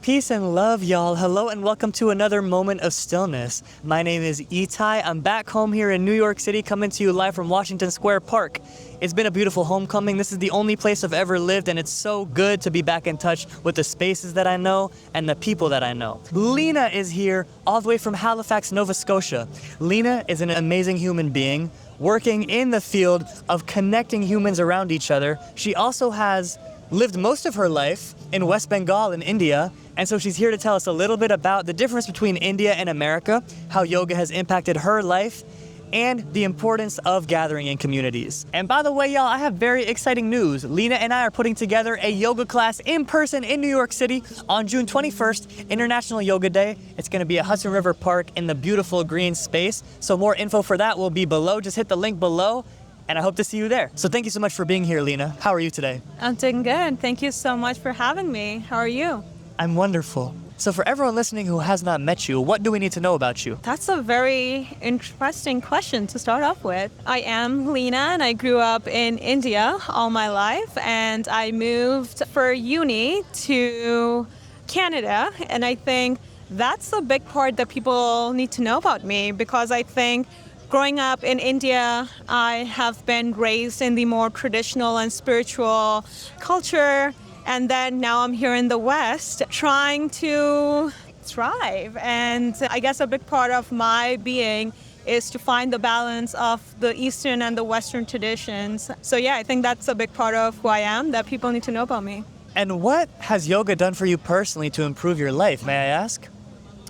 Peace and love, y'all. Hello and welcome to another moment of stillness. My name is Itai. I'm back home here in New York City, coming to you live from Washington Square Park. It's been a beautiful homecoming. This is the only place I've ever lived, and it's so good to be back in touch with the spaces that I know and the people that I know. Lena is here all the way from Halifax, Nova Scotia. Lena is an amazing human being working in the field of connecting humans around each other. She also has lived most of her life in West Bengal in India, and so she's here to tell us a little bit about the difference between India and America, how yoga has impacted her life, and the importance of gathering in communities. And by the way, y'all, I have very exciting news. Lena and I are putting together a yoga class in person in New York City on June 21st, International Yoga Day. It's gonna be at Hudson River Park in the beautiful green space. So more info for that will be below. Just hit the link below, and I hope to see you there. So thank you so much for being here, Lena. How are you today? I'm doing good. Thank you so much for having me. How are you? I'm wonderful. So for everyone listening who has not met you, what do we need to know about you? That's a very interesting question to start off with. I am Lena, and I grew up in India all my life, and I moved for uni to Canada, and I think that's a big part that people need to know about me, because I think growing up in India, I have been raised in the more traditional and spiritual culture. And then now I'm here in the West trying to thrive. And I guess a big part of my being is to find the balance of the Eastern and the Western traditions. So yeah, I think that's a big part of who I am that people need to know about me. And what has yoga done for you personally to improve your life, may I ask?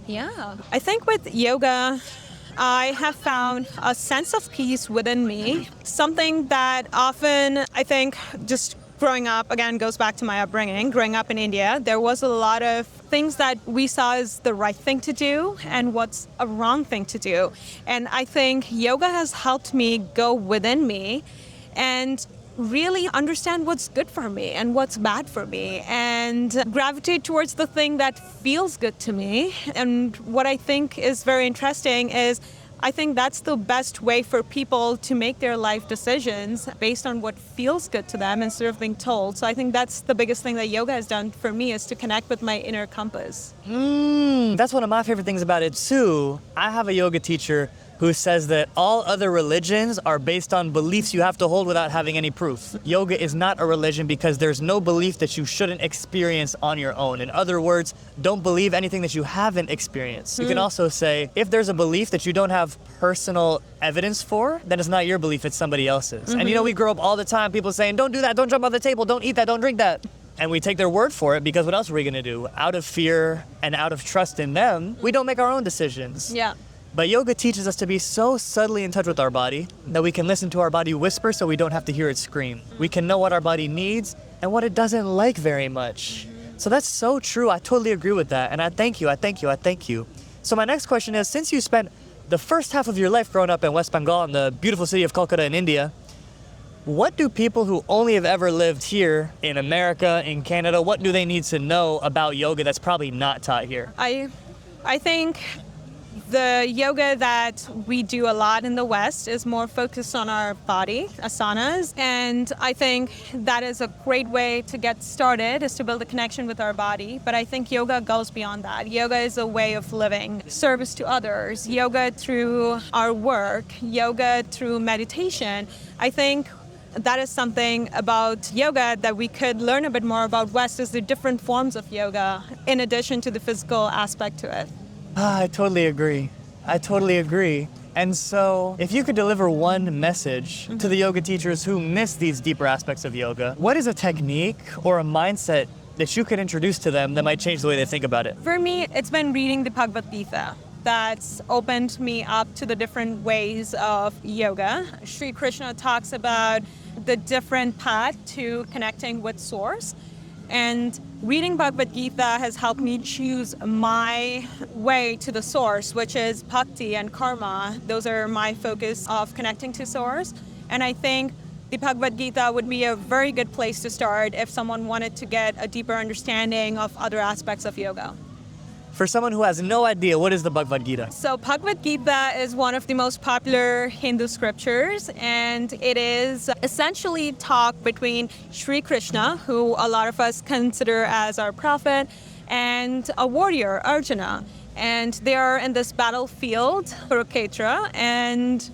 Yeah, I think with yoga, I have found a sense of peace within me, something that often I think just growing up, again, goes back to my upbringing. Growing up in India, there was a lot of things that we saw as the right thing to do and what's a wrong thing to do. And I think yoga has helped me go within me and really understand what's good for me and what's bad for me and gravitate towards the thing that feels good to me. And what I think is very interesting is I think that's the best way for people to make their life decisions based on what feels good to them instead of being told. So I think that's the biggest thing that yoga has done for me, is to connect with my inner compass. That's one of my favorite things about it too. I have a yoga teacher who says that all other religions are based on beliefs you have to hold without having any proof. Yoga is not a religion because there's no belief that you shouldn't experience on your own. In other words, don't believe anything that you haven't experienced. You can also say, if there's a belief that you don't have personal evidence for, then it's not your belief, it's somebody else's. And you know, we grow up all the time, people saying, don't do that, don't jump on the table, don't eat that, don't drink that. And we take their word for it because what else are we gonna do? Out of fear and out of trust in them, we don't make our own decisions. Yeah. But yoga teaches us to be so subtly in touch with our body that we can listen to our body whisper so we don't have to hear it scream. We can know what our body needs and what it doesn't like very much. So that's so true. I totally agree with that. And I thank you. So my next question is, since you spent the first half of your life growing up in West Bengal in the beautiful city of Kolkata in India, what do people who only have ever lived here in America, in Canada, what do they need to know about yoga that's probably not taught here? I think the yoga that we do a lot in the West is more focused on our body, asanas. And I think that is a great way to get started, is to build a connection with our body. But I think yoga goes beyond that. Yoga is a way of living, service to others, yoga through our work, yoga through meditation. I think that is something about yoga that we could learn a bit more about West, is the different forms of yoga in addition to the physical aspect to it. I totally agree. And so, if you could deliver one message to the yoga teachers who miss these deeper aspects of yoga, what is a technique or a mindset that you could introduce to them that might change the way they think about it? For me, it's been reading the Bhagwat Gita that's opened me up to the different ways of yoga. Sri Krishna talks about the different path to connecting with Source. And reading Bhagwat Gita has helped me choose my way to the source, which is bhakti and karma. Those are my focus of connecting to Source. And I think the Bhagwat Gita would be a very good place to start if someone wanted to get a deeper understanding of other aspects of yoga. For someone who has no idea, what is the Bhagavad Gita? So Bhagwat Gita is one of the most popular Hindu scriptures, and it is essentially talk between Sri Krishna, who a lot of us consider as our prophet, and a warrior, Arjuna. And they are in this battlefield, Kurukshetra, and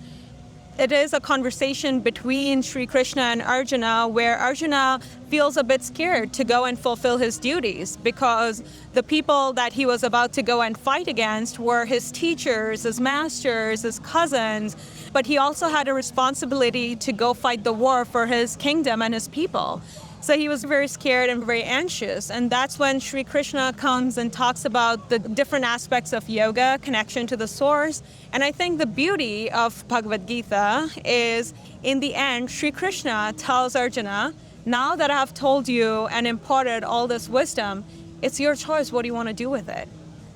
it is a conversation between Sri Krishna and Arjuna where Arjuna feels a bit scared to go and fulfill his duties because the people that he was about to go and fight against were his teachers, his masters, his cousins, but he also had a responsibility to go fight the war for his kingdom and his people. So he was very scared and very anxious. And that's when Sri Krishna comes and talks about the different aspects of yoga, connection to the source. And I think the beauty of Bhagavad Gita is, in the end, Sri Krishna tells Arjuna, now that I have told you and imparted all this wisdom, it's your choice. What do you want to do with it?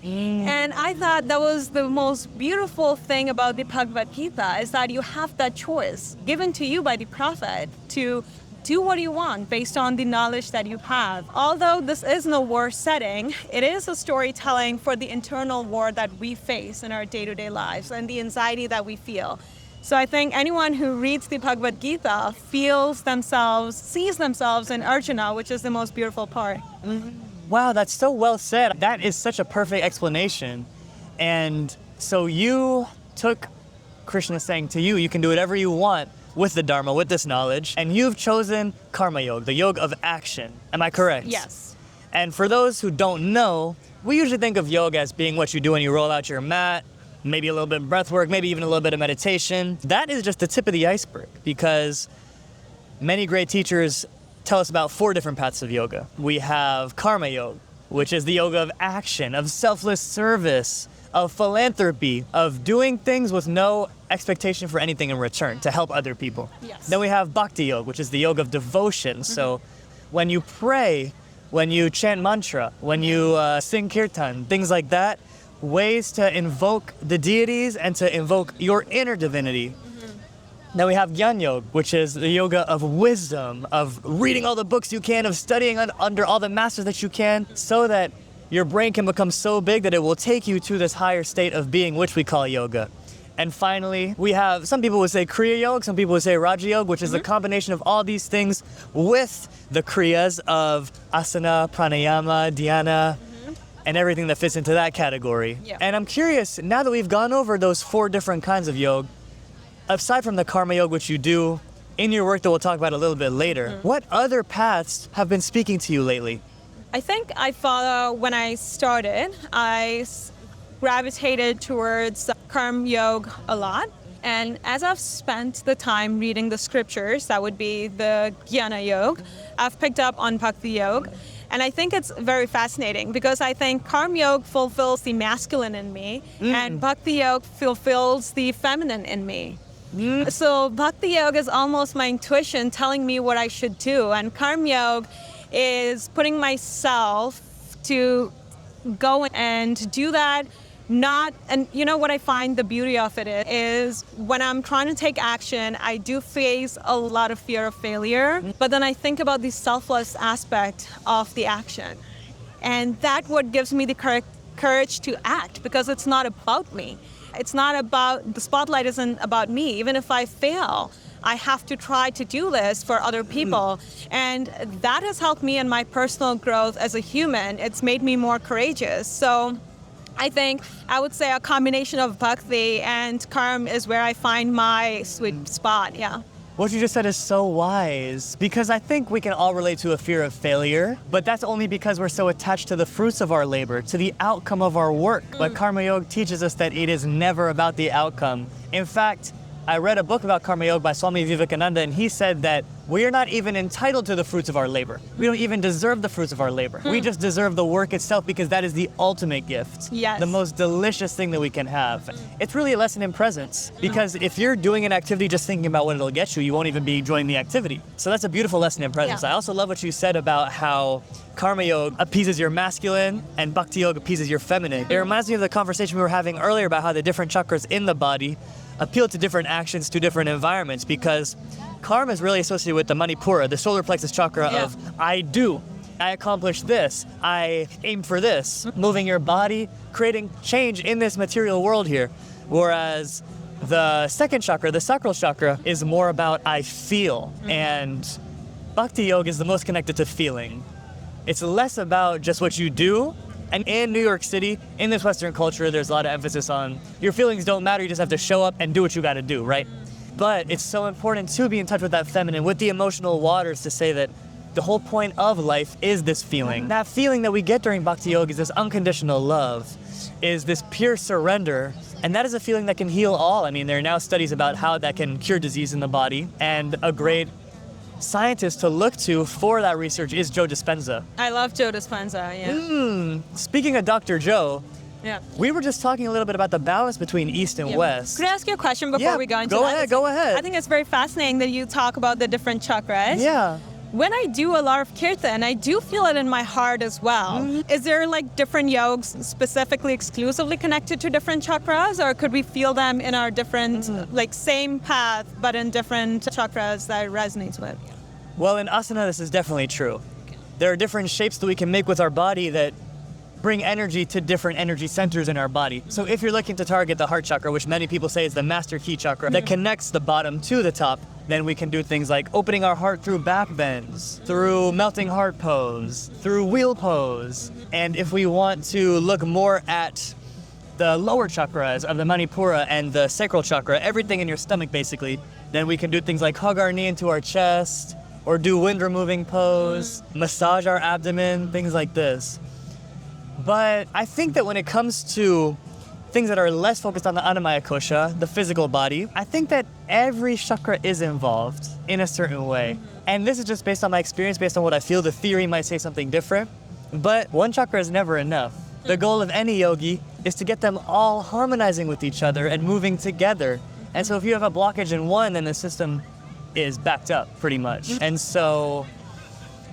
And I thought that was the most beautiful thing about the Bhagavad Gita, is that you have that choice given to you by the prophet to do what you want based on the knowledge that you have. Although this is no war setting, it is a storytelling for the internal war that we face in our day-to-day lives and the anxiety that we feel. So I think anyone who reads the Bhagavad Gita sees themselves in Arjuna, which is the most beautiful part. Wow, that's so well said. That is such a perfect explanation. And so you took Krishna saying to you, you can do whatever you want with the Dharma, with this knowledge, and you've chosen Karma Yoga, the yoga of action. Am I correct? Yes. And for those who don't know, we usually think of yoga as being what you do when you roll out your mat, maybe a little bit of breath work, maybe even a little bit of meditation. That is just the tip of the iceberg, because many great teachers tell us about 4 different paths of yoga. We have Karma Yoga, which is the yoga of action, of selfless service, of philanthropy, of doing things with no expectation for anything in return to help other people. Yes. Then we have Bhakti Yoga, which is the yoga of devotion. So when you pray, when you chant mantra, when you sing kirtan, things like that, ways to invoke the deities and to invoke your inner divinity. Then we have Jnana Yoga, which is the yoga of wisdom, of reading all the books you can, of studying under all the masters that you can, so that your brain can become so big that it will take you to this higher state of being, which we call yoga. And finally, we have, some people would say Kriya Yoga, some people would say Raja Yoga, which is a combination of all these things with the Kriyas of asana, pranayama, dhyana, and everything that fits into that category. Yeah. And I'm curious, now that we've gone over those 4 different kinds of yoga, aside from the Karma Yoga, which you do in your work that we'll talk about a little bit later, what other paths have been speaking to you lately? I think when I started, I gravitated towards Karma Yoga a lot. And as I've spent the time reading the scriptures, that would be the Jnana Yoga, I've picked up on Bhakti Yoga. And I think it's very fascinating because I think Karma Yoga fulfills the masculine in me and Bhakti Yoga fulfills the feminine in me. So Bhakti Yoga is almost my intuition telling me what I should do. And Karma Yoga is putting myself to go and do that. And you know what I find the beauty of it is when I'm trying to take action, I do face a lot of fear of failure, but then I think about the selfless aspect of the action. And that's what gives me the courage to act, because it's not about me. The spotlight isn't about me. Even if I fail, I have to try to do this for other people. And that has helped me in my personal growth as a human. It's made me more courageous. So I think I would say a combination of bhakti and karma is where I find my sweet spot, yeah. What you just said is so wise, because I think we can all relate to a fear of failure, but that's only because we're so attached to the fruits of our labor, to the outcome of our work. But Karma Yoga teaches us that it is never about the outcome. In fact, I read a book about Karma Yoga by Swami Vivekananda, and he said that we are not even entitled to the fruits of our labor. We don't even deserve the fruits of our labor. We just deserve the work itself, because that is the ultimate gift. Yes. The most delicious thing that we can have. It's really a lesson in presence, because if you're doing an activity just thinking about what it'll get you, you won't even be enjoying the activity. So that's a beautiful lesson in presence. Yeah. I also love what you said about how Karma Yoga appeases your masculine and Bhakti Yoga appeases your feminine. It reminds me of the conversation we were having earlier about how the different chakras in the body appeal to different actions, to different environments, because karma is really associated with the Manipura, the solar plexus chakra of I do, I accomplish this, I aim for this, moving your body, creating change in this material world here. Whereas the second chakra, the sacral chakra, is more about I feel, and Bhakti Yoga is the most connected to feeling. It's less about just what you do And in New York City, in this Western culture, there's a lot of emphasis on your feelings don't matter, you just have to show up and do what you gotta do, right? But it's so important to be in touch with that feminine, with the emotional waters, to say that the whole point of life is this feeling. That feeling that we get during Bhakti Yoga is this unconditional love, is this pure surrender, and that is a feeling that can heal all. I mean, there are now studies about how that can cure disease in the body, and a great scientist to look to for that research is Joe Dispenza. I love Joe Dispenza, yeah. Speaking of Dr. Joe, Yeah. we were just talking a little bit about the balance between East and West. Could I ask you a question before we go into that? Go ahead. I think it's very fascinating that you talk about the different chakras. Yeah. When I do a lot of kirtan, I do feel it in my heart as well. Is there like different yogs specifically exclusively connected to different chakras, or could we feel them in our different, like same path, but in different chakras that it resonates with? Well, in asana, this is definitely true. There are different shapes that we can make with our body that bring energy to different energy centers in our body. So if you're looking to target the heart chakra, which many people say is the master key chakra that connects the bottom to the top, then we can do things like opening our heart through back bends, through melting heart pose, through wheel pose. And if we want to look more at the lower chakras of the Manipura and the sacral chakra, everything in your stomach basically, then we can do things like hug our knee into our chest, or do wind removing pose, massage our abdomen, things like this. But I think that when it comes to things that are less focused on the Annamaya Kosha, the physical body, I think that every chakra is involved in a certain way. And this is just based on my experience, based on what I feel. The theory might say something different, but one chakra is never enough. The goal of any yogi is to get them all harmonizing with each other and moving together. And so if you have a blockage in one, then the system is backed up pretty much. And so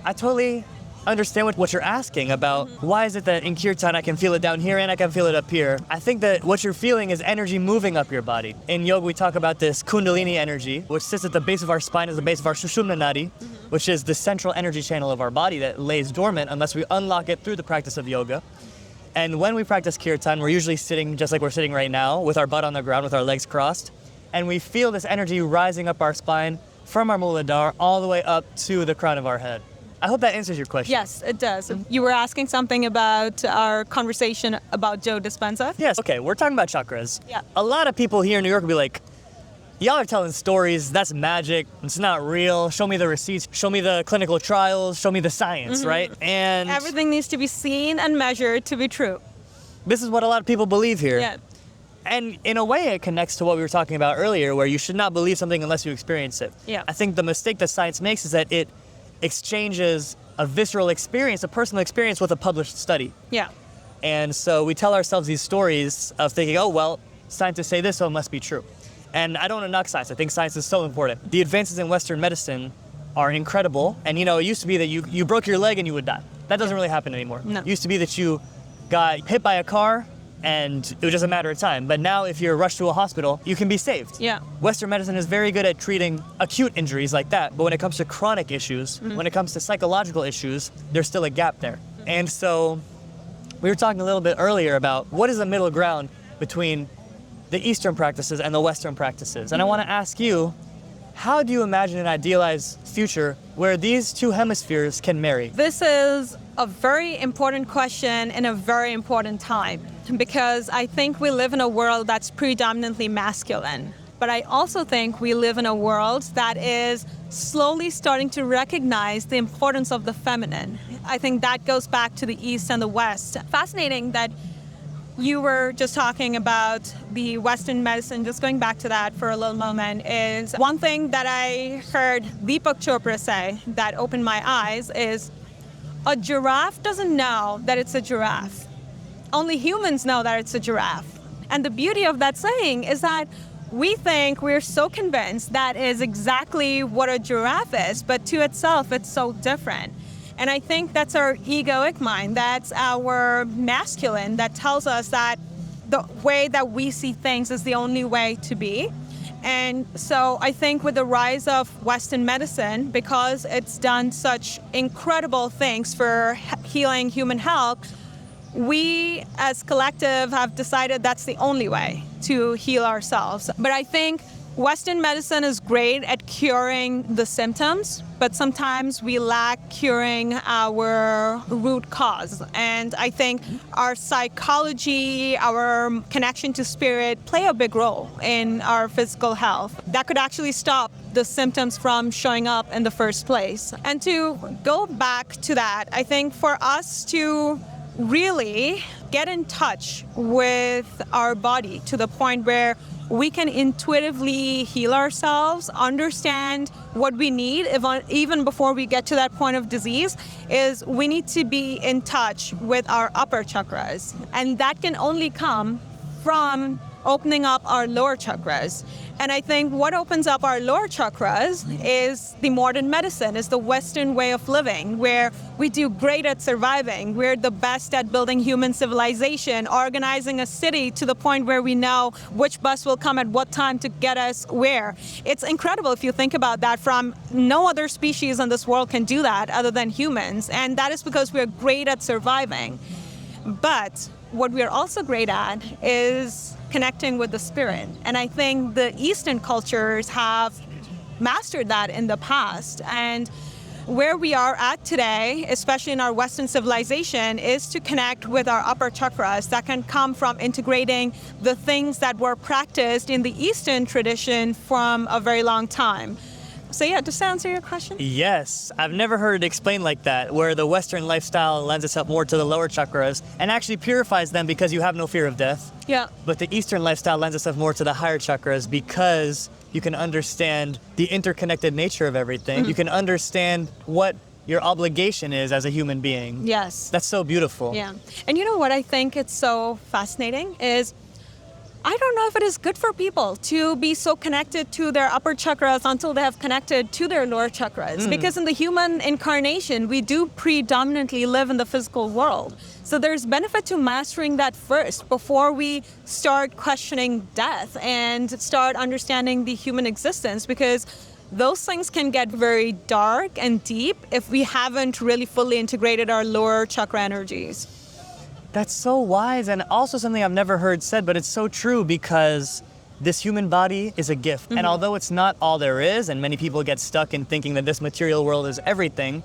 I totally understand what you're asking about why is it that in kirtan I can feel it down here and I can feel it up here. I think that what you're feeling is energy moving up your body. In yoga we talk about this kundalini energy, which sits at the base of our spine, as the base of our sushumna nadi, which is the central energy channel of our body that lays dormant unless we unlock it through the practice of yoga. And when we practice kirtan, we're usually sitting just like we're sitting right now, with our butt on the ground, with our legs crossed, and we feel this energy rising up our spine from our Muladhara all the way up to the crown of our head. I hope that answers your question. Yes, it does. You were asking something about our conversation about Joe Dispenza? Yes. Okay, we're talking about chakras. Yeah. A lot of people here in New York will be like, y'all are telling stories, that's magic, it's not real, show me the receipts, show me the clinical trials, show me the science, right? And Everything needs to be seen and measured to be true. this is what a lot of people believe here. Yeah. And in a way, it connects to what we were talking about earlier, where you should not believe something unless you experience it. Yeah. I think the mistake that science makes is that it exchanges a visceral experience, a personal experience, with a published study. Yeah. And so we tell ourselves these stories of thinking, oh, well, scientists say this, so it must be true. And I don't want to knock science. I think science is so important. The advances in Western medicine are incredible. And, you know, it used to be that you broke your leg and you would die. That doesn't really happen anymore. No. It used to be that you got hit by a car and it was just a matter of time. But now if you're rushed to a hospital, you can be saved. Yeah. Western medicine is very good at treating acute injuries like that. But when it comes to chronic issues, when it comes to psychological issues, there's still a gap there. And so we were talking a little bit earlier about what is the middle ground between the Eastern practices and the Western practices. And I want to ask you, how do you imagine an idealized future where these two hemispheres can marry? This is a very important question in a very important time, because I think we live in a world that's predominantly masculine. But I also think we live in a world that is slowly starting to recognize the importance of the feminine. I think that goes back to the East and the West. Fascinating that you were just talking about the Western medicine, just going back to that for a little moment, is one thing that I heard Deepak Chopra say that opened my eyes is a giraffe doesn't know that it's a giraffe. Only humans know that it's a giraffe. And the beauty of that saying is that we think we're so convinced that is exactly what a giraffe is, but to itself, it's so different. And I think that's our egoic mind, that's our masculine that tells us that the way that we see things is the only way to be. And so I think with the rise of Western medicine, because it's done such incredible things for healing human health, we as collective have decided that's the only way to heal ourselves. But I think Western medicine is great at curing the symptoms, but sometimes we lack curing our root cause. And I think our psychology, our connection to spirit play a big role in our physical health. That could actually stop the symptoms from showing up in the first place. And to go back to that, I think for us to really get in touch with our body to the point where we can intuitively heal ourselves, understand what we need, even before we get to that point of disease, is we need to be in touch with our upper chakras. And that can only come from opening up our lower chakras. And I think what opens up our lower chakras is the modern medicine, is the Western way of living, where we do great at surviving. We're the best at building human civilization, organizing a city to the point where we know which bus will come at what time to get us where. It's incredible if you think about that. From no other species in this world can do that other than humans. And that is because we're great at surviving. But what we're also great at is connecting with the spirit. And I think the Eastern cultures have mastered that in the past. And where we are at today, especially in our Western civilization, is to connect with our upper chakras. That can come from integrating the things that were practiced in the Eastern tradition from a very long time. So yeah, does that answer your question? Yes, I've never heard it explained like that, where the Western lifestyle lends itself more to the lower chakras and actually purifies them because you have no fear of death. Yeah. But the Eastern lifestyle lends itself more to the higher chakras because you can understand the interconnected nature of everything. Mm-hmm. You can understand what your obligation is as a human being. Yes. That's so beautiful. Yeah. And you know what I think it's so fascinating is I don't know if it is good for people to be so connected to their upper chakras until they have connected to their lower chakras. Because in the human incarnation, we do predominantly live in the physical world. So there's benefit to mastering that first before we start questioning death and start understanding the human existence, because those things can get very dark and deep if we haven't really fully integrated our lower chakra energies. That's so wise, and also something I've never heard said, but it's so true because this human body is a gift. Mm-hmm. And although it's not all there is, and many people get stuck in thinking that this material world is everything,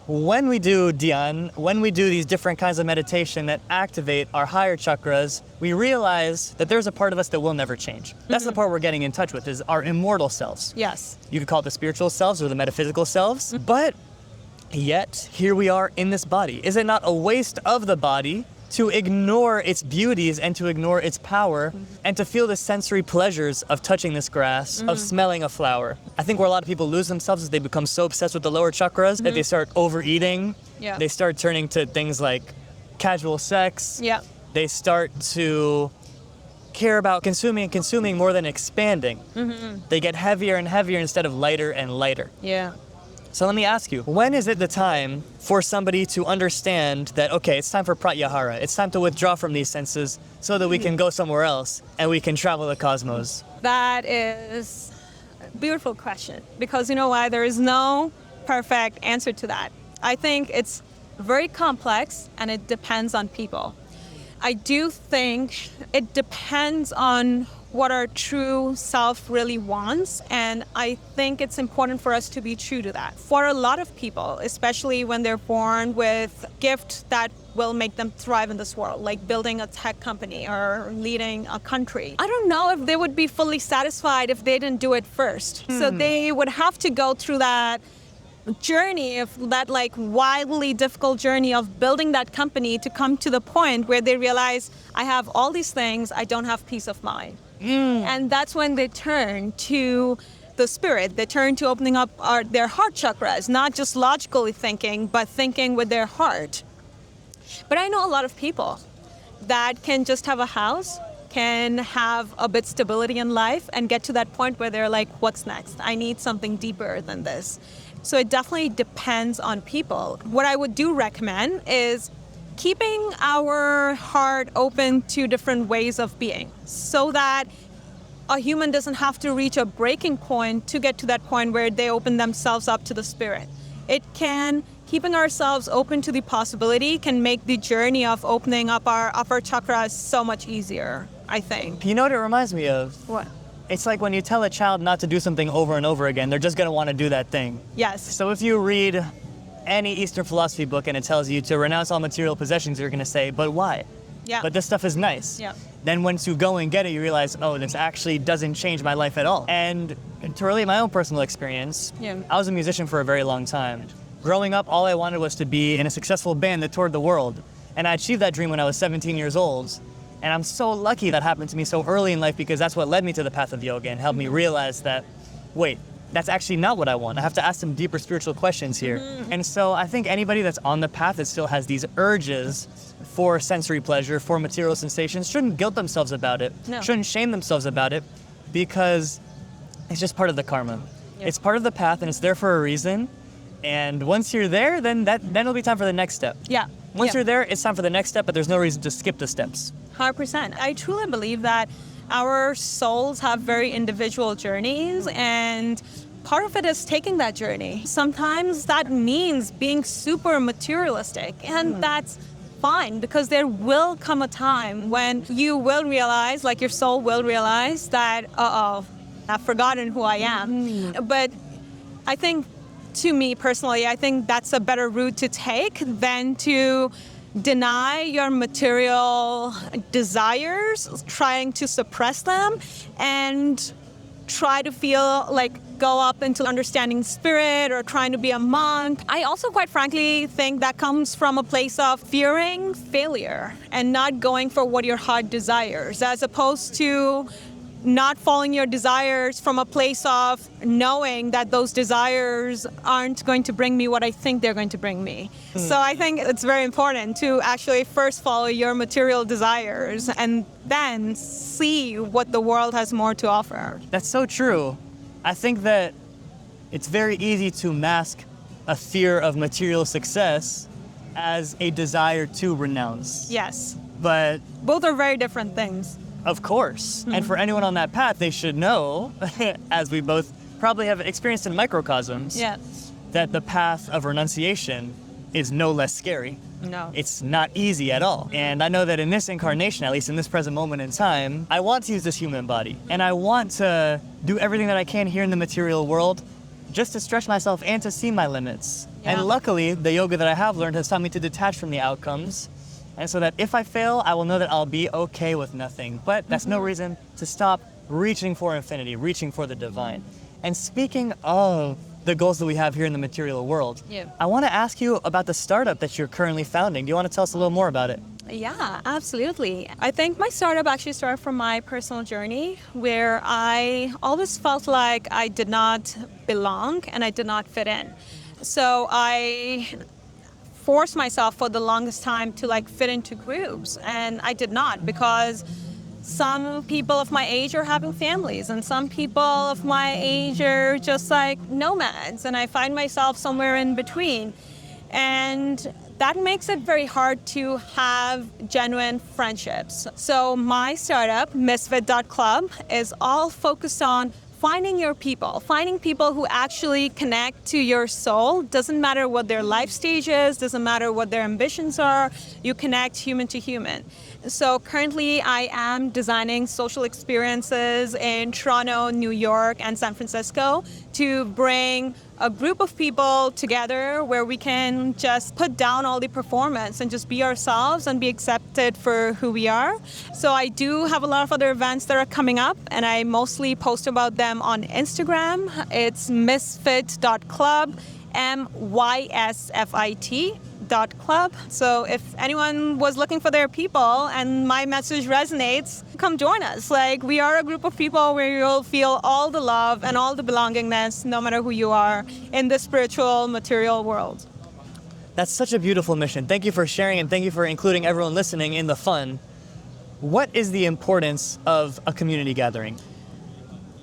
when we do dhyan, when we do these different kinds of meditation that activate our higher chakras, we realize that there's a part of us that will never change. That's the part we're getting in touch with, is our immortal selves. Yes. You could call it the spiritual selves or the metaphysical selves, but yet here we are in this body. Is it not a waste of the body to ignore its beauties and to ignore its power and to feel the sensory pleasures of touching this grass, of smelling a flower? I think where a lot of people lose themselves is they become so obsessed with the lower chakras that they start overeating. Yeah. They start turning to things like casual sex. Yeah. They start to care about consuming and consuming more than expanding. Mm-hmm. They get heavier and heavier instead of lighter and lighter. Yeah. So let me ask you, when is it the time for somebody to understand that, okay, it's time for pratyahara, it's time to withdraw from these senses so that we can go somewhere else and we can travel the cosmos? That is a beautiful question, because you know why? There is no perfect answer to that. I think it's very complex and it depends on people. I do think it depends on what our true self really wants, and I think it's important for us to be true to that. For a lot of people, especially when they're born with gifts that will make them thrive in this world, like building a tech company or leading a country, I don't know if they would be fully satisfied if they didn't do it first. So they would have to go through that journey, of that like wildly difficult journey of building that company to come to the point where they realize, I have all these things, I don't have peace of mind. And that's when they turn to the spirit. They turn to opening up their heart chakras, not just logically thinking, but thinking with their heart. But I know a lot of people that can just have a house, can have a bit stability in life, and get to that point where they're like, what's next? I need something deeper than this. So it definitely depends on people. What I would do recommend is keeping our heart open to different ways of being, so that a human doesn't have to reach a breaking point to get to that point where they open themselves up to the spirit. Keeping ourselves open to the possibility can make the journey of opening up our upper chakras so much easier, I think. You know what it reminds me of? What? It's like when you tell a child not to do something over and over again, they're just going to want to do that thing. Yes. So if you read any Eastern philosophy book and it tells you to renounce all material possessions, you're going to say, but why? Yeah. But this stuff is nice. Yeah. Then once you go and get it, you realize, oh, this actually doesn't change my life at all. And to relate my own personal experience, I was a musician for a very long time. Growing up, all I wanted was to be in a successful band that toured the world. And I achieved that dream when I was 17 years old. And I'm so lucky that happened to me so early in life, because that's what led me to the path of yoga and helped me realize that, wait, that's actually not what I want. I have to ask some deeper spiritual questions here. And so I think anybody that's on the path that still has these urges for sensory pleasure, for material sensations, shouldn't guilt themselves about it, shouldn't shame themselves about it, because it's just part of the karma. It's part of the path, and it's there for a reason. And once you're there, then it'll be time for the next step. Once you're there, it's time for the next step, but there's no reason to skip the steps. 100%. I truly believe that our souls have very individual journeys, and part of it is taking that journey. Sometimes that means being super materialistic, and that's fine, because there will come a time when you will realize, like your soul will realize that, I've forgotten who I am. But I think, to me personally, I think that's a better route to take than to deny your material desires, trying to suppress them, and try to feel like go up into understanding spirit or trying to be a monk. I also, quite frankly, think that comes from a place of fearing failure and not going for what your heart desires, as opposed to not following your desires from a place of knowing that those desires aren't going to bring me what I think they're going to bring me. So I think it's very important to actually first follow your material desires and then see what the world has more to offer. That's so true. I think that it's very easy to mask a fear of material success as a desire to renounce. Yes. But both are very different things. Of course. And for anyone on that path, they should know, as we both probably have experienced in microcosms, that the path of renunciation is no less scary. No. It's not easy at all. And I know that in this incarnation, at least in this present moment in time, I want to use this human body. And I want to do everything that I can here in the material world just to stretch myself and to see my limits. And luckily, the yoga that I have learned has taught me to detach from the outcomes. And so that if I fail, I will know that I'll be okay with nothing. But that's no reason to stop reaching for infinity, reaching for the divine. And speaking of the goals that we have here in the material world, I want to ask you about the startup that you're currently founding. Do you want to tell us a little more about it? Yeah, absolutely. I think my startup actually started from my personal journey, where I always felt like I did not belong and I did not fit in. So I forced myself for the longest time to fit into groups, and I did not, because some people of my age are having families and some people of my age are just nomads, and I find myself somewhere in between, and that makes it very hard to have genuine friendships. So my startup, misfit.club, is all focused on finding your people, finding people who actually connect to your soul. Doesn't matter what their life stage is, doesn't matter what their ambitions are, you connect human to human. So currently I am designing social experiences in Toronto, New York, and San Francisco to bring a group of people together where we can just put down all the performance and just be ourselves and be accepted for who we are. So I do have a lot of other events that are coming up, and I mostly post about them on Instagram. It's misfit.club, MYSFIT.club. So if anyone was looking for their people and my message resonates, come join us. We are a group of people where you'll feel all the love and all the belongingness, no matter who you are, in the spiritual, material world. That's such a beautiful mission. Thank you for sharing, and thank you for including everyone listening in the fun. What is the importance of a community gathering?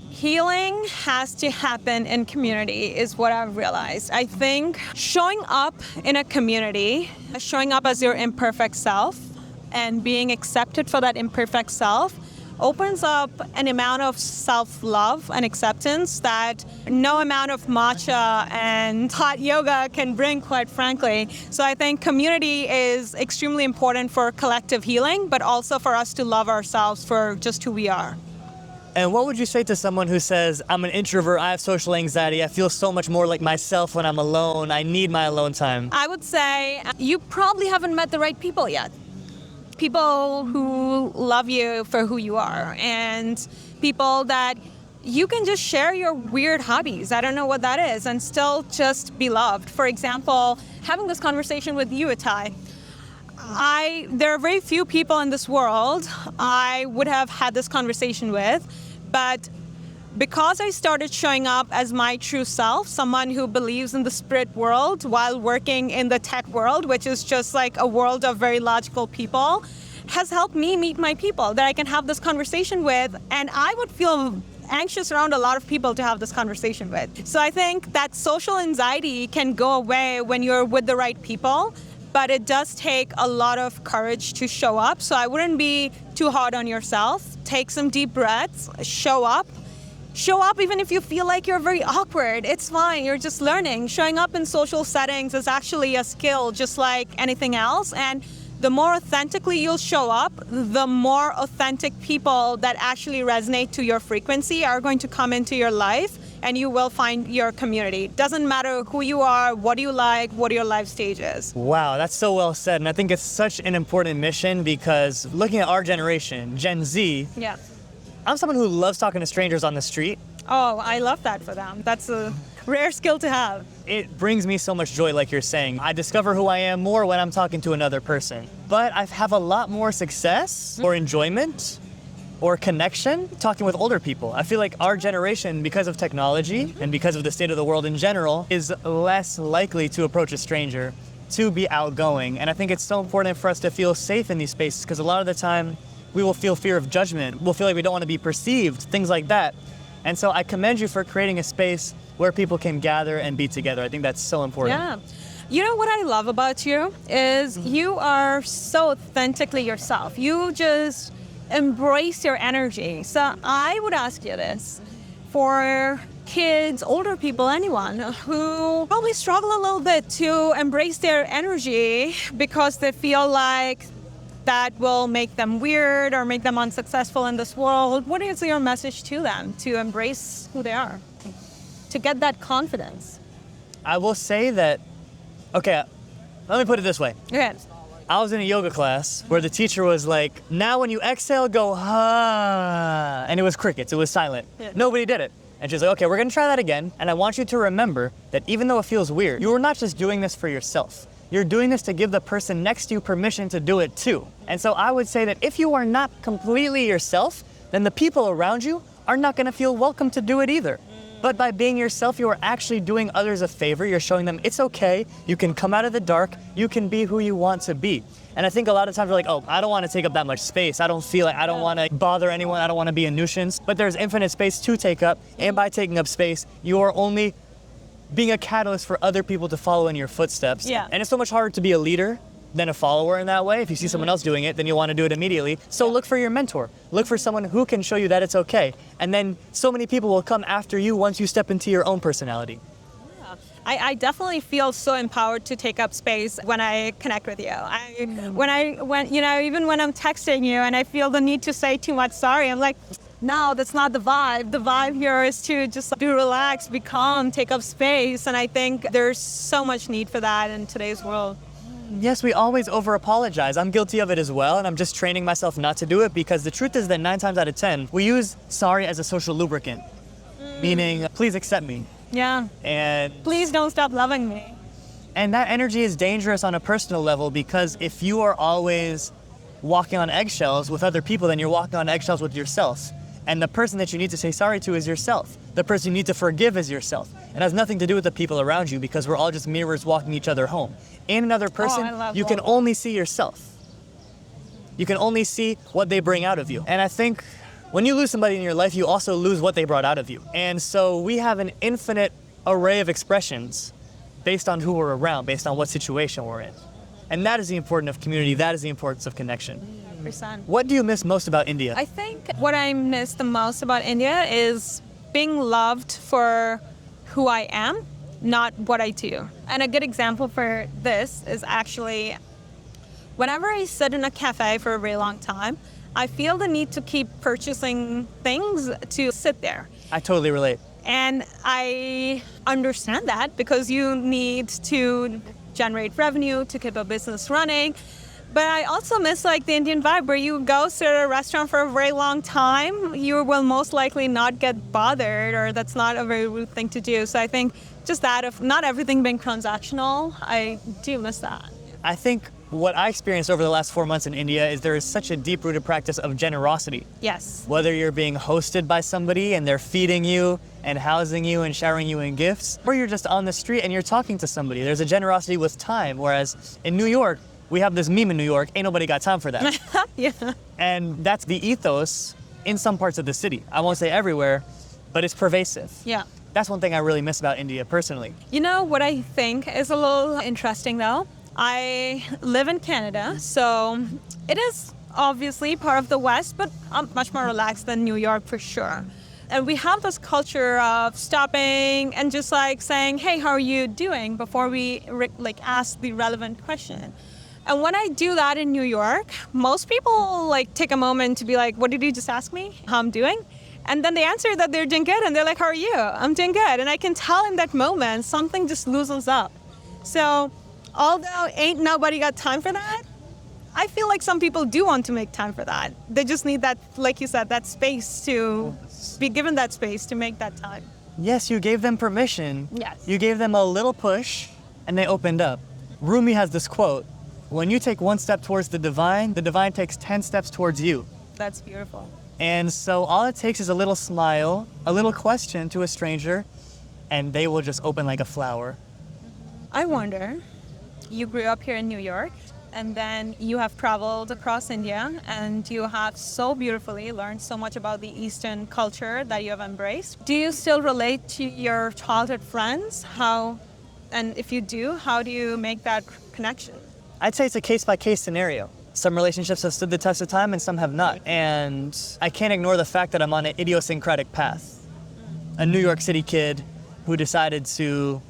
Healing has to happen in community is what I've realized. I think showing up in a community, showing up as your imperfect self and being accepted for that imperfect self opens up an amount of self-love and acceptance that no amount of matcha and hot yoga can bring, quite frankly. So I think community is extremely important for collective healing, but also for us to love ourselves for just who we are. And what would you say to someone who says, I'm an introvert, I have social anxiety, I feel so much more like myself when I'm alone, I need my alone time? I would say you probably haven't met the right people yet. People who love you for who you are, and people that you can just share your weird hobbies. I don't know what that is, and still just be loved. For example, having this conversation with you, Itai. There are very few people in this world I would have had this conversation with, but because I started showing up as my true self, someone who believes in the spirit world while working in the tech world, which is just like a world of very logical people, has helped me meet my people that I can have this conversation with. And I would feel anxious around a lot of people to have this conversation with. So I think that social anxiety can go away when you're with the right people, but it does take a lot of courage to show up. So I wouldn't be too hard on yourself. Take some deep breaths, show up. Show up even if you feel like you're very awkward. It's fine, you're just learning. Showing up in social settings is actually a skill just like anything else. And the more authentically you'll show up, the more authentic people that actually resonate to your frequency are going to come into your life, and you will find your community. Doesn't matter who you are, what you like, what your life stage is. Wow, that's so well said. And I think it's such an important mission because looking at our generation, Gen Z, Yeah. I'm someone who loves talking to strangers on the street. Oh, I love that for them. That's a rare skill to have. It brings me so much joy, like you're saying. I discover who I am more when I'm talking to another person. But I have a lot more success or enjoyment or connection talking with older people. I feel like our generation, because of technology and because of the state of the world in general, is less likely to approach a stranger, to be outgoing. And I think it's so important for us to feel safe in these spaces because a lot of the time we will feel fear of judgment. We'll feel like we don't want to be perceived, things like that. And so I commend you for creating a space where people can gather and be together. I think that's so important. Yeah. You know what I love about you is you are so authentically yourself. You just embrace your energy. So I would ask you this for kids, older people, anyone who probably struggle a little bit to embrace their energy because they feel like that will make them weird or make them unsuccessful in this world. What is your message to them to embrace who they are, to get that confidence? I will say that, okay, let me put it this way. Okay. I was in a yoga class where the teacher was like, now when you exhale, go ha, and it was crickets, it was silent. Yeah. Nobody did it. And she's like, okay, we're gonna try that again. And I want you to remember that even though it feels weird, you are not just doing this for yourself. You're doing this to give the person next to you permission to do it too. And so I would say that if you are not completely yourself, then the people around you are not gonna feel welcome to do it either. But by being yourself, you are actually doing others a favor. You're showing them it's okay. You can come out of the dark. You can be who you want to be. And I think a lot of times we're like, oh, I don't want to take up that much space. I don't feel like I don't want to bother anyone. I don't want to be a nuisance. But there's infinite space to take up. And by taking up space, you are only being a catalyst for other people to follow in your footsteps. Yeah. And it's so much harder to be a leader than a follower in that way. If you see someone else doing it, then you want to do it immediately. So look for your mentor. Look for someone who can show you that it's okay. And then so many people will come after you once you step into your own personality. I definitely feel so empowered to take up space when I connect with you. Even when I'm texting you and I feel the need to say too much sorry, I'm like, no, that's not the vibe. The vibe here is to just be relaxed, be calm, take up space. And I think there's so much need for that in today's world. Yes, we always over-apologize. I'm guilty of it as well, and I'm just training myself not to do it because the truth is that 9 times out of 10, we use sorry as a social lubricant, meaning please accept me. Yeah. And Please don't stop loving me. And that energy is dangerous on a personal level because if you are always walking on eggshells with other people, then you're walking on eggshells with yourself. And the person that you need to say sorry to is yourself. The person you need to forgive is yourself. It has nothing to do with the people around you because we're all just mirrors walking each other home. In another person, you can only see yourself. You can only see what they bring out of you. And I think when you lose somebody in your life, you also lose what they brought out of you. And so we have an infinite array of expressions based on who we're around, based on what situation we're in. And that is the importance of community. That is the importance of connection. 100%. What do you miss most about India? I think what I miss the most about India is being loved for who I am, not what I do. And a good example for this is actually Whenever I sit in a cafe for a very long time, I feel the need to keep purchasing things to sit there. I totally relate. And I understand that because you need to generate revenue to keep a business running. But I also miss like the Indian vibe where you go sit at a restaurant for a very long time, you will most likely not get bothered, or that's not a very rude thing to do. So I think just that of not everything being transactional, I do miss that. I think what I experienced over the last 4 months in India is there is such a deep-rooted practice of generosity. Yes. Whether you're being hosted by somebody and they're feeding you and housing you and showering you in gifts, or you're just on the street and you're talking to somebody. There's a generosity with time, whereas in New York, we have this meme in New York, ain't nobody got time for that. Yeah. And that's the ethos in some parts of the city. I won't say everywhere, but it's pervasive. Yeah. That's one thing I really miss about India personally. You know what I think is a little interesting though? I live in Canada, so it is obviously part of the West, but I'm much more relaxed than New York for sure. And we have this culture of stopping and just like saying, hey, how are you doing? Before we ask the relevant question. And when I do that in New York, most people like take a moment to be like, what did you just ask me? How I'm doing? And then they answer that they're doing good and they're like, how are you? I'm doing good. And I can tell in that moment, something just loosens up. So although ain't nobody got time for that, I feel like some people do want to make time for that. They just need that, like you said, that space to be given that space to make that time. Yes, you gave them permission. Yes. You gave them a little push and they opened up. Rumi has this quote, when you take one step towards the divine takes 10 steps towards you. That's beautiful. And so all it takes is a little smile, a little question to a stranger, and they will just open like a flower. I wonder, you grew up here in New York, and then you have traveled across India, and you have so beautifully learned so much about the Eastern culture that you have embraced. Do you still relate to your childhood friends? How, and if you do, how do you make that connection? I'd say it's a case-by-case scenario. Some relationships have stood the test of time and some have not. And I can't ignore the fact that I'm on an idiosyncratic path. A New York City kid who decided to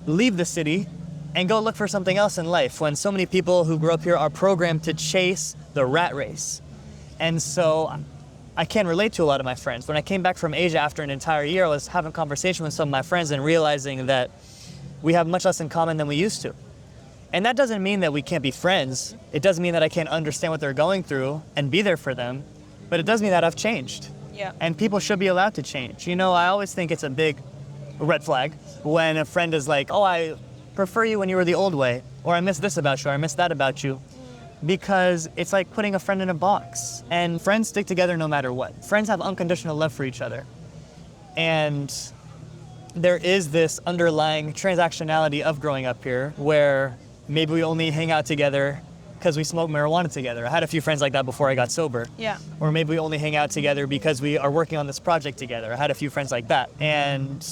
leave the city and go look for something else in life when so many people who grew up here are programmed to chase the rat race. And so I can relate to a lot of my friends. When I came back from Asia after an entire year, I was having a conversation with some of my friends and realizing that we have much less in common than we used to. And that doesn't mean that we can't be friends. It doesn't mean that I can't understand what they're going through and be there for them. But it does mean that I've changed. Yeah. And people should be allowed to change. You know, I always think it's a big red flag when a friend is like, oh, I prefer you when you were the old way, or I miss this about you, or I miss that about you. Because it's like putting a friend in a box. And friends stick together no matter what. Friends have unconditional love for each other. And there is this underlying transactionality of growing up here where maybe we only hang out together because we smoke marijuana together. I had a few friends like that before I got sober. Yeah. Or maybe we only hang out together because we are working on this project together. I had a few friends like that. And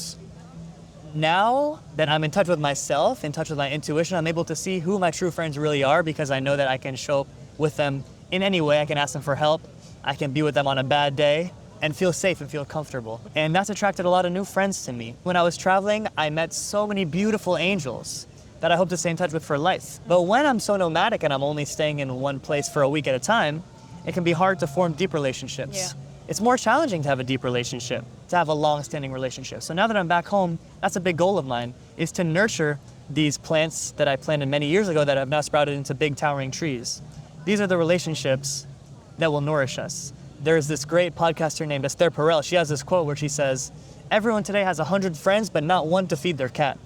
now that I'm in touch with myself, in touch with my intuition, I'm able to see who my true friends really are because I know that I can show up with them in any way. I can ask them for help. I can be with them on a bad day and feel safe and feel comfortable. And that's attracted a lot of new friends to me. When I was traveling, I met so many beautiful angels that I hope to stay in touch with for life. But when I'm so nomadic and I'm only staying in one place for a week at a time, it can be hard to form deep relationships. Yeah. It's more challenging to have a deep relationship, to have a long-standing relationship. So now that I'm back home, that's a big goal of mine, is to nurture these plants that I planted many years ago that have now sprouted into big towering trees. These are the relationships that will nourish us. There's this great podcaster named Esther Perel. She has this quote where she says, everyone today has 100 friends, but not one to feed their cat.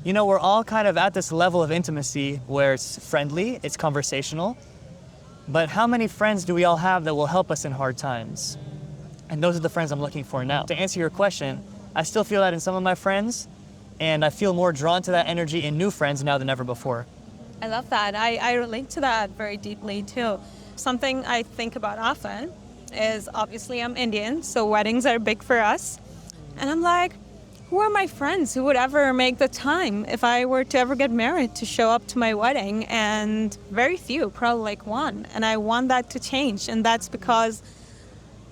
You know, we're all kind of at this level of intimacy where it's friendly, it's conversational, but how many friends do we all have that will help us in hard times? And those are the friends I'm looking for now. To answer your question, I still feel that in some of my friends, and I feel more drawn to that energy in new friends now than ever before. I love that. I relate to that very deeply too. Something I think about often is obviously I'm Indian, so weddings are big for us. And I'm like, who are my friends who would ever make the time if I were to ever get married to show up to my wedding? And very few, probably like one. And I want that to change. And that's because,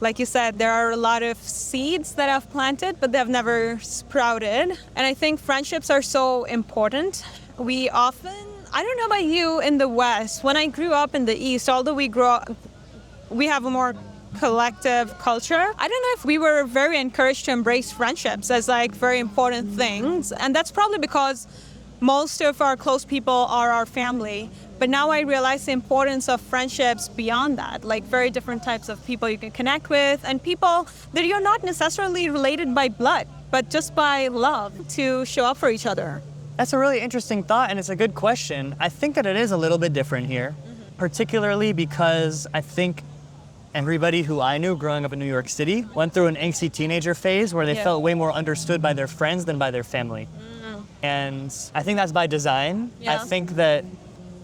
like you said, there are a lot of seeds that I've planted, but they've never sprouted. And I think friendships are so important. We often I don't know about you in the West. When I grew up in the East, although we have a more collective culture. I don't know if we were very encouraged to embrace friendships as like very important things. And that's probably because most of our close people are our family. But now I realize the importance of friendships beyond that, like very different types of people you can connect with and people that you're not necessarily related by blood, but just by love to show up for each other. That's a really interesting thought, and it's a good question. I think that it is a little bit different here, particularly because I think everybody who I knew growing up in New York City went through an angsty teenager phase where they felt way more understood by their friends than by their family. And I think that's by design. I think that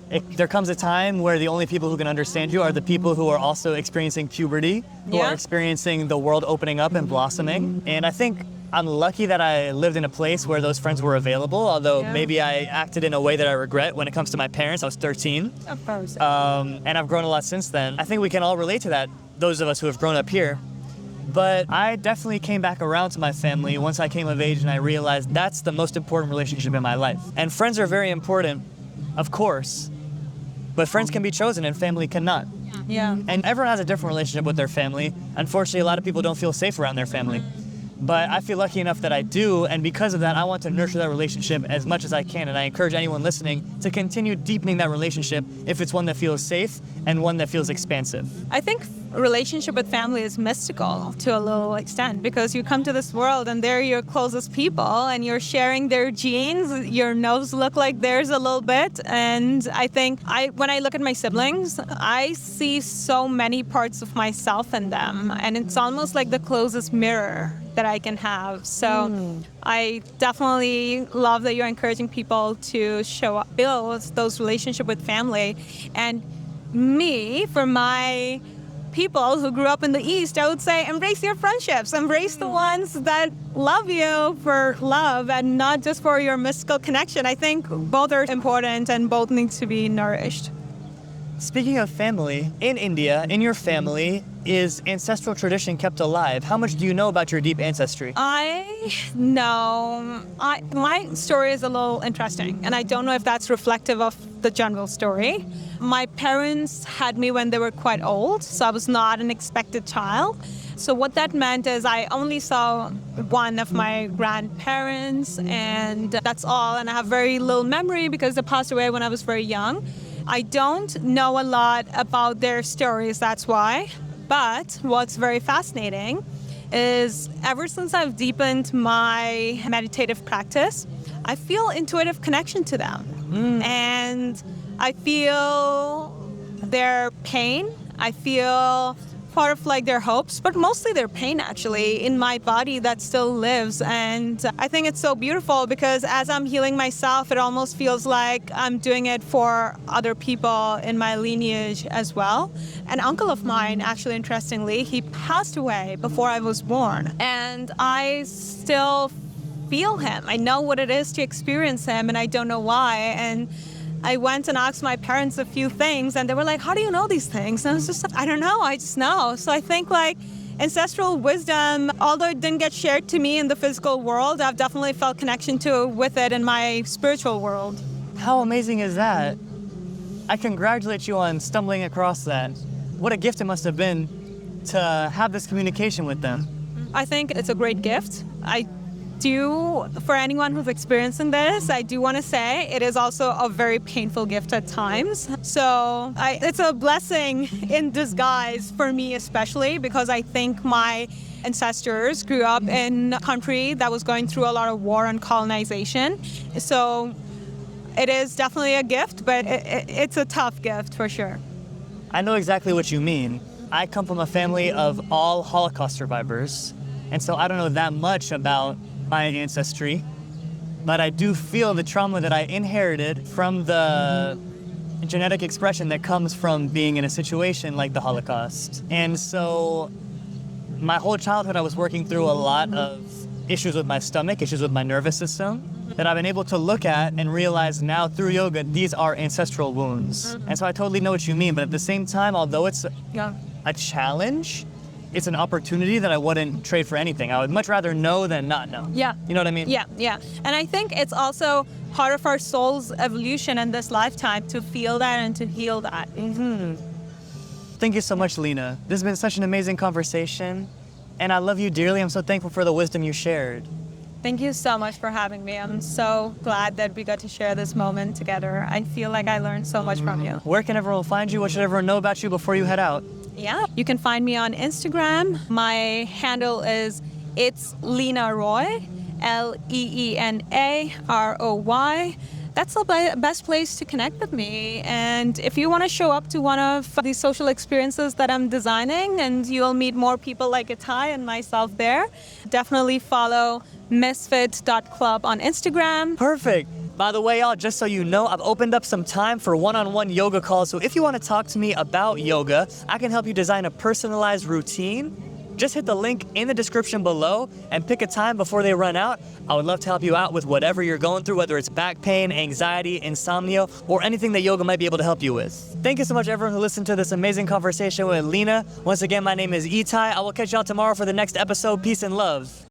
there comes a time where the only people who can understand you are the people who are also experiencing puberty, who are experiencing the world opening up and blossoming. And I think I'm lucky that I lived in a place where those friends were available, although maybe I acted in a way that I regret when it comes to my parents. I was 13. Of course. And I've grown a lot since then. I think we can all relate to that, those of us who have grown up here. But I definitely came back around to my family once I came of age and I realized that's the most important relationship in my life. And friends are very important, of course, but friends can be chosen and family cannot. Yeah. And everyone has a different relationship with their family. Unfortunately, a lot of people don't feel safe around their family. But I feel lucky enough that I do, and because of that, I want to nurture that relationship as much as I can, and I encourage anyone listening to continue deepening that relationship if it's one that feels safe and one that feels expansive. I think relationship with family is mystical to a little extent because you come to this world and they're your closest people and you're sharing their genes. Your nose look like theirs a little bit. And I think when I look at my siblings, I see so many parts of myself in them. And it's almost like the closest mirror that I can have. So I definitely love that you're encouraging people to build those relationships with family. And me, for my people who grew up in the East, I would say embrace your friendships. Embrace the ones that love you for love and not just for your mystical connection. I think both are important and both need to be nourished. Speaking of family, in India, in your family, is ancestral tradition kept alive? How much do you know about your deep ancestry? I know. My story is a little interesting, and I don't know if that's reflective of the general story. My parents had me when they were quite old, so I was not an expected child. So what that meant is I only saw one of my grandparents, and that's all. And I have very little memory because they passed away when I was very young. I don't know a lot about their stories, that's why. But what's very fascinating is ever since I've deepened my meditative practice, I feel intuitive connection to them. And I feel their pain. I feel part of like their hopes, but mostly their pain actually in my body that still lives. And I think it's so beautiful because as I'm healing myself, it almost feels like I'm doing it for other people in my lineage as well. An uncle of mine, actually, interestingly, he passed away before I was born. And I still feel him. I know what it is to experience him, and I don't know why. And I went and asked my parents a few things, and they were like, how do you know these things? And I was just like, I don't know, I just know. So I think like ancestral wisdom, although it didn't get shared to me in the physical world, I've definitely felt connection with it in my spiritual world. How amazing is that? I congratulate you on stumbling across that. What a gift it must have been to have this communication with them. I think it's a great gift. For anyone who's experiencing this, I do want to say it is also a very painful gift at times. So it's a blessing in disguise for me especially because I think my ancestors grew up in a country that was going through a lot of war and colonization. So it is definitely a gift, but it's a tough gift for sure. I know exactly what you mean. I come from a family of all Holocaust survivors, and so I don't know that much about my ancestry, but I do feel the trauma that I inherited from the genetic expression that comes from being in a situation like the Holocaust. And so my whole childhood I was working through a lot of issues with my stomach, issues with my nervous system, that I've been able to look at and realize now through yoga, these are ancestral wounds. And so I totally know what you mean, but at the same time, although it's a challenge, it's an opportunity that I wouldn't trade for anything. I would much rather know than not know. Yeah. You know what I mean? Yeah. And I think it's also part of our soul's evolution in this lifetime to feel that and to heal that. Thank you so much, Lena. This has been such an amazing conversation, and I love you dearly. I'm so thankful for the wisdom you shared. Thank you so much for having me. I'm so glad that we got to share this moment together. I feel like I learned so much from you. Where can everyone find you? What should everyone know about you before you head out? Yeah, you can find me on Instagram. My handle is It's Lena Roy, LEENAROY. That's the best place to connect with me. And if you want to show up to one of these social experiences that I'm designing, and you'll meet more people like Itai and myself there, definitely follow misfit.club on Instagram. Perfect. By the way, y'all, just so you know, I've opened up some time for one-on-one yoga calls. So if you want to talk to me about yoga, I can help you design a personalized routine. Just hit the link in the description below and pick a time before they run out. I would love to help you out with whatever you're going through, whether it's back pain, anxiety, insomnia, or anything that yoga might be able to help you with. Thank you so much, everyone who listened to this amazing conversation with Lena. Once again, my name is Itai. I will catch y'all tomorrow for the next episode. Peace and love.